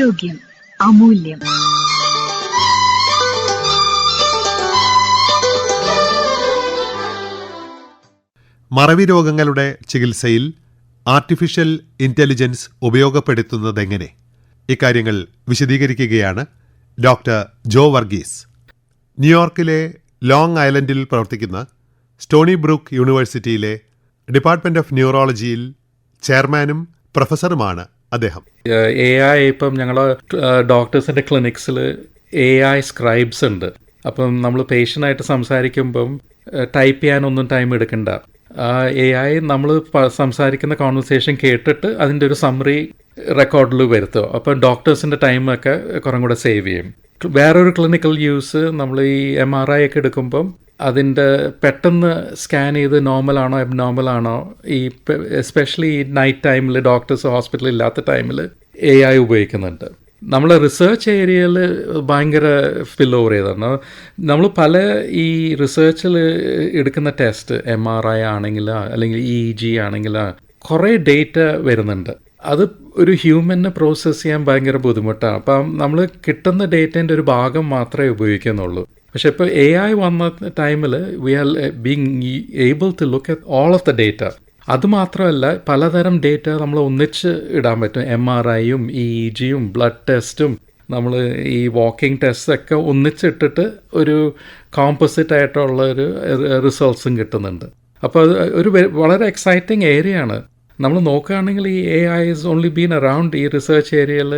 ആരോഗ്യം അമൂല്യം. മറവി രോഗങ്ങളുടെ ചികിത്സയിൽ ആർട്ടിഫിഷ്യൽ ഇന്റലിജൻസ് ഉപയോഗപ്പെടുത്തുന്നതെങ്ങനെ? ഇക്കാര്യങ്ങൾ വിശദീകരിക്കുകയാണ് ഡോക്ടർ ജോ വർഗീസ്. ന്യൂയോർക്കിലെ ലോങ് ഐലൻഡിൽ പ്രവർത്തിക്കുന്ന സ്റ്റോണി ബ്രൂക്ക് യൂണിവേഴ്സിറ്റിയിലെ ഡിപ്പാർട്ട്മെന്റ് ഓഫ് ന്യൂറോളജിയിൽ ചെയർമാനും പ്രൊഫസറുമാണ് അദ്ദേഹം. AI ഇപ്പം ഞങ്ങളുടെ ഡോക്ടേഴ്സിൻ്റെ ക്ലിനിക്സിൽ AI സ്ക്രൈബ്സ് ഉണ്ട്. അപ്പം നമ്മൾ പേഷ്യൻ്റായിട്ട് സംസാരിക്കുമ്പം ടൈപ്പ് ചെയ്യാനൊന്നും ടൈം എടുക്കണ്ട. AI നമ്മൾ സംസാരിക്കുന്ന കോൺവെർസേഷൻ കേട്ടിട്ട് അതിൻ്റെ ഒരു സമ്മറി റെക്കോർഡിൽ വരുത്തുക. അപ്പം ഡോക്ടേഴ്സിൻ്റെ ടൈമൊക്കെ കുറേ കൂടെ സേവ് ചെയ്യും. വേറൊരു ക്ലിനിക്കൽ യൂസ് നമ്മൾ ഈ MRI ഒക്കെ എടുക്കുമ്പം അതിൻ്റെ പെട്ടെന്ന് സ്കാൻ ചെയ്ത് നോർമലാണോ എബ്നോർമലാണോ, ഈ എസ്പെഷ്യലി ഈ നൈറ്റ് ടൈമിൽ ഡോക്ടേഴ്സ് ഹോസ്പിറ്റലിൽ ഇല്ലാത്ത ടൈമിൽ AI ഉപയോഗിക്കുന്നുണ്ട്. നമ്മളെ റിസർച്ച് ഏരിയയിൽ ഭയങ്കര ഫിൽ ഓവർ ചെയ്താണ്. നമ്മൾ പല ഈ റിസർച്ചിൽ എടുക്കുന്ന ടെസ്റ്റ് MRI ആണെങ്കിൽ അല്ലെങ്കിൽ EEG ആണെങ്കിൽ കുറേ ഡേറ്റ വരുന്നുണ്ട്. അത് ഒരു ഹ്യൂമന് പ്രോസസ്സ് ചെയ്യാൻ ഭയങ്കര ബുദ്ധിമുട്ടാണ്. അപ്പം നമ്മൾ കിട്ടുന്ന ഡേറ്റേൻ്റെ ഒരു ഭാഗം മാത്രമേ ഉപയോഗിക്കുന്നുള്ളൂ. പക്ഷെ ഇപ്പോൾ AI വന്ന ടൈമിൽ we are being able to look at all of the data. അതുമാത്രമല്ല, പലതരം ഡേറ്റ നമ്മൾ ഒന്നിച്ച് ഇടാൻ പറ്റും. MRIയും EEGയും ബ്ലഡ് ടെസ്റ്റും നമ്മൾ ഈ വാക്കിംഗ് ടെസ്റ്റൊക്കെ ഒന്നിച്ചിട്ടിട്ട് ഒരു കോമ്പോസിറ്റ് ആയിട്ടുള്ള ഒരു റിസൾട്ട്സും കിട്ടുന്നുണ്ട്. അപ്പോൾ അത് ഒരു വളരെ എക്സൈറ്റിംഗ് ഏരിയ ആണ്. നമ്മൾ നോക്കുകയാണെങ്കിൽ ഈ AI is only been around ഈ റിസർച്ച് ഏരിയയിൽ,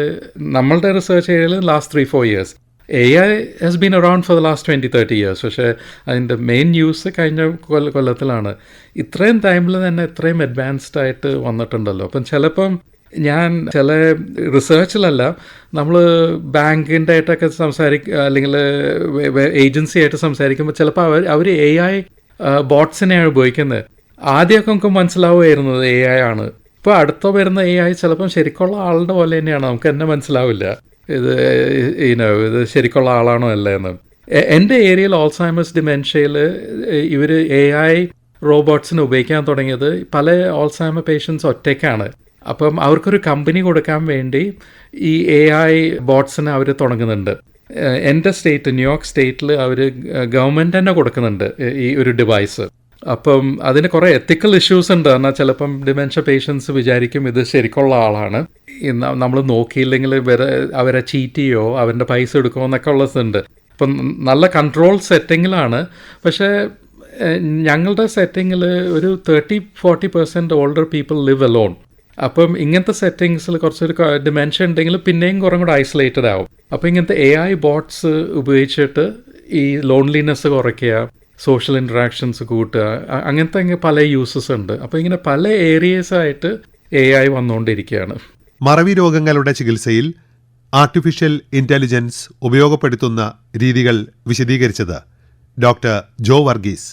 നമ്മളുടെ റിസർച്ച് ഏരിയയിൽ last 3-4 years. AI has been around for the last 20-30 years. പക്ഷേ അതിൻ്റെ മെയിൻ യൂസ് കഴിഞ്ഞ കൊല്ലത്തിലാണ്. ഇത്രയും ടൈമിൽ തന്നെ ഇത്രയും അഡ്വാൻസ്ഡ് ആയിട്ട് വന്നിട്ടുണ്ടല്ലോ. അപ്പം ചിലപ്പം ഞാൻ ചില റിസർച്ചിലല്ല, നമ്മൾ ബാങ്കിൻ്റെ ആയിട്ടൊക്കെ അല്ലെങ്കിൽ ഏജൻസി ആയിട്ട് സംസാരിക്കുമ്പോൾ ചിലപ്പോൾ അവർ AI ബോട്ട്സിനെയാണ് ഉപയോഗിക്കുന്നത്. ആദ്യമൊക്കെ നമുക്ക് മനസ്സിലാവുമായിരുന്നത് AI ആണ്. ഇപ്പോൾ അടുത്ത വരുന്ന AI ചിലപ്പം ശരിക്കുള്ള ആളുടെ പോലെ തന്നെയാണ്, നമുക്ക് തന്നെ മനസ്സിലാവില്ല ഇത് ശരിക്കുള്ള ആളാണോ അല്ല എന്ന്. എൻ്റെ ഏരിയയിൽ ഓൾസൈമേഴ്സ് ഡിമെൻഷ്യയിൽ ഇവർ AI റോബോട്ട്സിനെ ഉപയോഗിക്കാൻ തുടങ്ങിയത് പല ഓൾസൈമർ പേഷ്യൻസ് ഒറ്റയ്ക്കാണ്. അപ്പം അവർക്കൊരു കമ്പനി കൊടുക്കാൻ വേണ്ടി ഈ AI ബോട്ട്സിനെ അവർ തുടങ്ങുന്നുണ്ട്. എൻ്റെ സ്റ്റേറ്റ് ന്യൂയോർക്ക് സ്റ്റേറ്റിൽ അവർ ഗവൺമെൻറ് തന്നെ കൊടുക്കുന്നുണ്ട് ഈ ഒരു ഡിവൈസ്. അപ്പം അതിന് കുറേ എത്തിക്കൽ ഇഷ്യൂസ് ഉണ്ട്. എന്നാൽ ചിലപ്പം ഡിമെൻഷ്യ പേഷ്യൻസ് വിചാരിക്കും ഇത് ശരിക്കുള്ള ആളാണ്, നമ്മൾ നോക്കിയില്ലെങ്കിൽ അവരെ ചീറ്റ് ചെയ്യോ അവരുടെ പൈസ എടുക്കുമോ എന്നൊക്കെ ഉള്ളതുണ്ട്. അപ്പം നല്ല കൺട്രോൾ സെറ്റിങ്ങിലാണ്. പക്ഷേ ഞങ്ങളുടെ സെറ്റിങ്ങിൽ ഒരു 30-40% ഓൾഡർ പീപ്പിൾ ലിവ് അലോൺ. അപ്പം ഇങ്ങനത്തെ സെറ്റിങ്സിൽ കുറച്ചൊരു ഡിമെൻഷ്യ ഉണ്ടെങ്കിൽ പിന്നെയും കുറേ കൂടെ ഐസൊലേറ്റഡ് ആവും. അപ്പോൾ ഇങ്ങനത്തെ AI ബോട്ട്സ് ഉപയോഗിച്ചിട്ട് ഈ ലോൺലിനെസ് കുറയ്ക്കുക, സോഷ്യൽ ഇൻട്രാക്ഷൻസ് കൂട്ടുക, അങ്ങനത്തെ പല യൂസസ് ഉണ്ട്. അപ്പോൾ ഇങ്ങനെ പല ഏരിയസായിട്ട് AI വന്നുകൊണ്ടിരിക്കുകയാണ്. മറവി രോഗങ്ങളുടെ ചികിത്സയിൽ ആർട്ടിഫിഷ്യൽ ഇന്റലിജൻസ് ഉപയോഗപ്പെടുത്തുന്ന രീതികൾ വിശദീകരിച്ചത് ഡോക്ടർ ജോ വർഗീസ്.